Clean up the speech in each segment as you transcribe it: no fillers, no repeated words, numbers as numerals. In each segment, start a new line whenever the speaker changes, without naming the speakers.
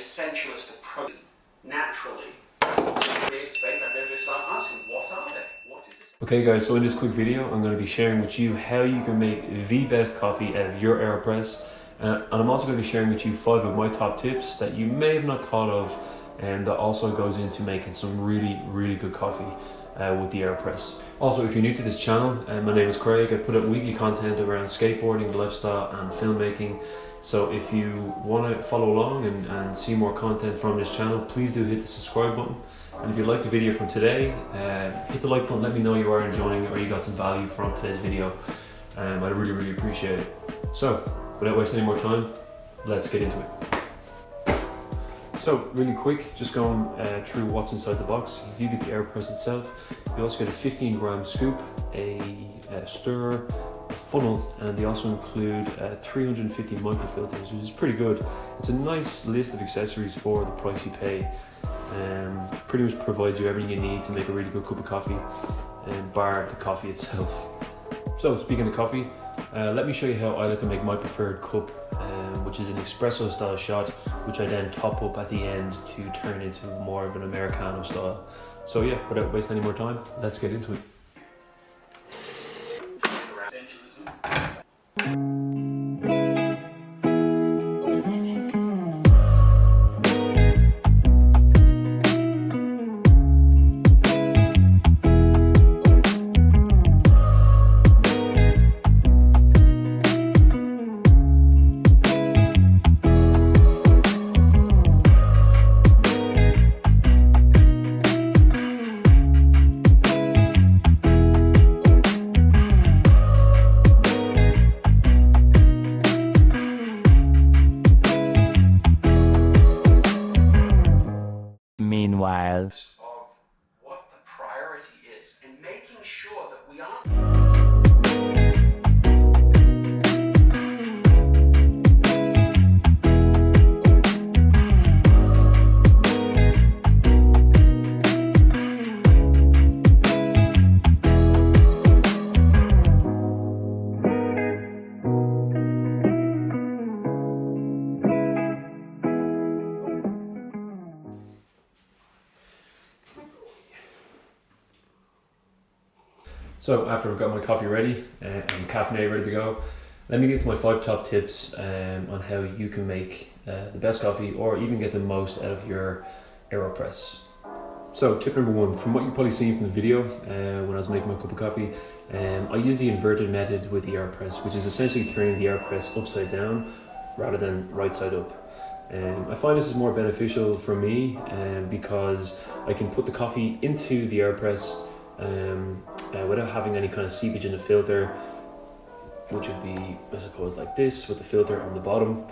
essentialist approach naturally to create space, and then just start asking, what are they? What is this?
Okay guys, so in this quick video I'm going to be sharing with you how you can make the best coffee out of your Aeropress, and I'm also going to be sharing with you 5 of my top tips that you may have not thought of, and that also goes into making some really good coffee with the Aeropress. Also, if you're new to this channel, my name is Craig. I put up weekly content around skateboarding, lifestyle and filmmaking. So if you want to follow along and see more content from this channel, please do hit the subscribe button. And if you liked the video from today, hit the like button, let me know you are enjoying it or you got some value from today's video. I'd really appreciate it. So, without wasting any more time, let's get into it. So, really quick, just going through what's inside the box. You get the Aeropress itself. You also get a 15-gram scoop, a stirrer, a funnel, and they also include 350 microfilters, which is pretty good. It's a nice list of accessories for the price you pay. Pretty much provides you everything you need to make a really good cup of coffee, bar the coffee itself. So speaking of coffee, let me show you how I like to make my preferred cup, which is an espresso style shot, which I then top up at the end to turn into more of an Americano style. So yeah, without wasting any more time, let's get into it.
Meanwhile,
Of what the priority is and making sure that we aren't.
So after I've got my coffee ready and caffeinated ready to go, let me get to my 5 top tips on how you can make the best coffee or even get the most out of your Aeropress. So tip number 1, from what you've probably seen from the video when I was making my cup of coffee, I use the inverted method with the Aeropress, which is essentially turning the Aeropress upside down rather than right side up. I find this is more beneficial for me because I can put the coffee into the Aeropress without having any kind of seepage in the filter, which would be, I suppose, like this with the filter on the bottom,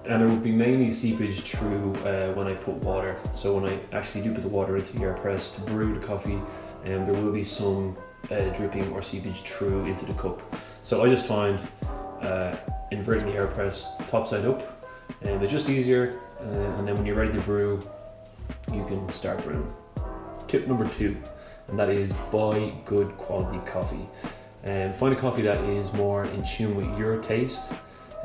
and it would be mainly seepage through when I put water. So when I actually do put the water into the Aeropress to brew the coffee, there will be some dripping or seepage through into the cup. So I just find inverting the Aeropress top side up, and it's just easier, and then when you're ready to brew, you can start brewing. Tip number 2, and that is buy good quality coffee. Find a coffee that is more in tune with your taste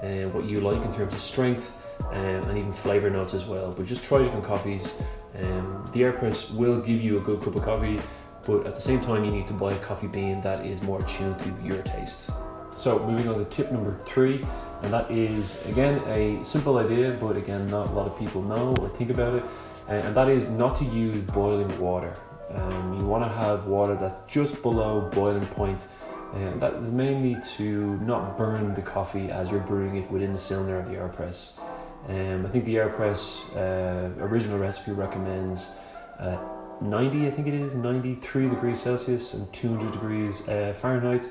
and what you like in terms of strength and even flavor notes as well. But just try different coffees. The Aeropress will give you a good cup of coffee, but at the same time you need to buy a coffee bean that is more tuned to your taste. So moving on to tip number 3, and that is again a simple idea, but again not a lot of people know or think about it, and that is not to use boiling water. You want to have water that's just below boiling point, and that is mainly to not burn the coffee as you're brewing it within the cylinder of the Aeropress. I think the Aeropress original recipe recommends 90, I think it is 93 degrees Celsius and 200 degrees Fahrenheit.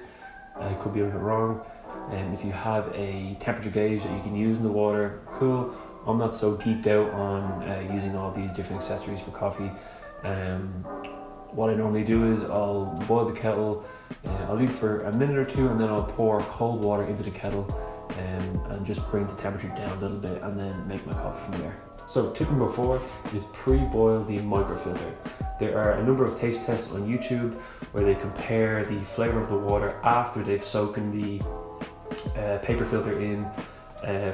I could be a little bit wrong. If you have a temperature gauge that you can use in the water, cool. I'm not so geeked out on using all these different accessories for coffee. What I normally do is I'll boil the kettle, I'll leave for a minute or 2, and then I'll pour cold water into the kettle and just bring the temperature down a little bit, and then make my coffee from there. So tip number 4 is pre-boil the microfilter. There are a number of taste tests on YouTube where they compare the flavor of the water after they've soaked the paper filter in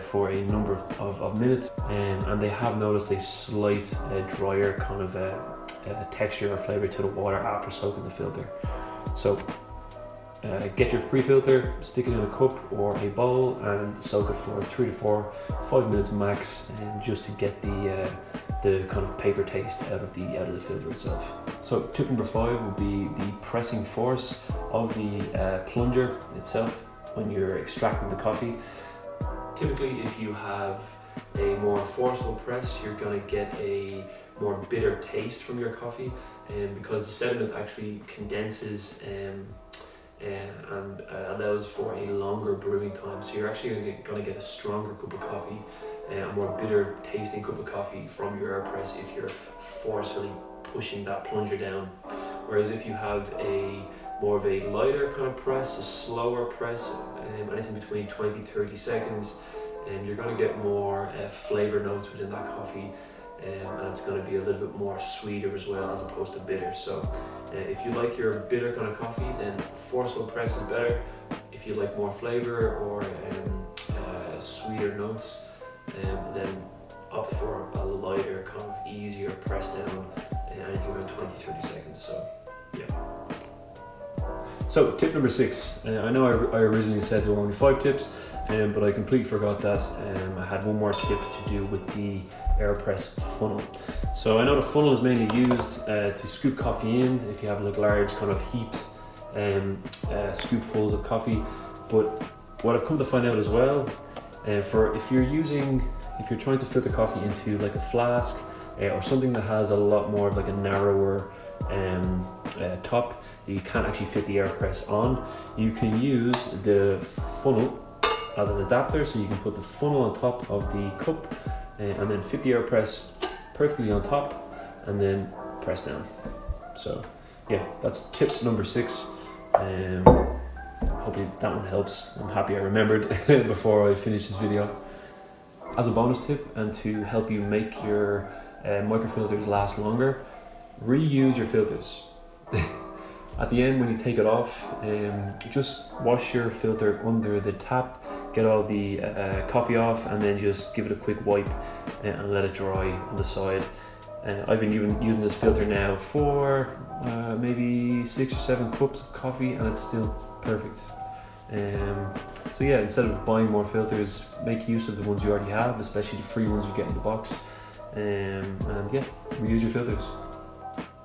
for a number of minutes, and they have noticed a slight drier kind of texture or flavour to the water after soaking the filter. So get your pre-filter, stick it in a cup or a bowl and soak it for 3 to 5 minutes max, just to get the kind of paper taste out of the filter itself. So tip number 5 would be the pressing force of the plunger itself when you're extracting the coffee. Typically, if you have a more forceful press, you're going to get a more bitter taste from your coffee, because the sediment actually condenses and allows for a longer brewing time. So you're actually going to get a stronger cup of coffee, a more bitter tasting cup of coffee from your Aeropress if you're forcefully pushing that plunger down. Whereas if you have a more of a lighter kind of press, a slower press, anything between 20-30 seconds, you're going to get more flavour notes within that coffee, and it's going to be a little bit more sweeter as well, as opposed to bitter. So if you like your bitter kind of coffee, then forceful press is better. If you like more flavour or sweeter notes, then opt for a lighter, kind of easier press down, anything around 20-30 seconds. So yeah. So tip number 6, I know I originally said there were only 5 tips, but I completely forgot that. I had one more tip to do with the Aeropress funnel. So I know the funnel is mainly used to scoop coffee in if you have like large kind of heaped scoopfuls of coffee. But what I've come to find out as well, if you're trying to filter coffee into like a flask or something that has a lot more of like a narrower top that you can't actually fit the Aeropress on, you can use the funnel as an adapter. So you can put the funnel on top of the cup and then fit the Aeropress perfectly on top and then press down. So yeah, that's tip number 6. Hopefully that one helps. I'm happy I remembered before I finish this video. As a bonus tip, and to help you make your microfilters last longer, reuse your filters. At the end, when you take it off, just wash your filter under the tap, get all the coffee off, and then just give it a quick wipe and let it dry on the side. I've been using this filter now for maybe 6 or 7 cups of coffee, and it's still perfect. So yeah, instead of buying more filters, make use of the ones you already have, especially the free ones you get in the box. And yeah, reuse your filters.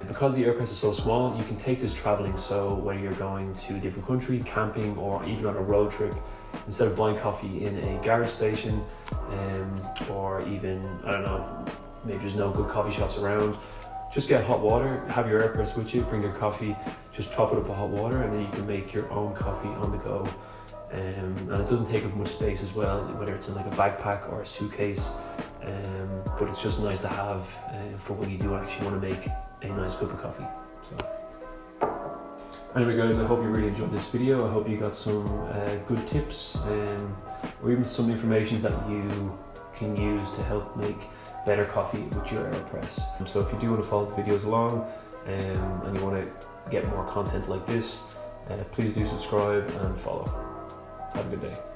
Because the Aeropress is so small, you can take this traveling. So whether you're going to a different country, camping, or even on a road trip, instead of buying coffee in a garage station, or even, I don't know, maybe there's no good coffee shops around, just get hot water, have your Aeropress with you, bring your coffee, just top it up with hot water, and then you can make your own coffee on the go. And it doesn't take up much space as well, whether it's in like a backpack or a suitcase, but it's just nice to have for when you do actually want to make a nice cup of coffee. So anyway guys, I hope you really enjoyed this video. I hope you got some good tips, or even some information that you can use to help make better coffee with your Aeropress. So if you do want to follow the videos along, and you want to get more content like this, please do subscribe and follow. Have a good day.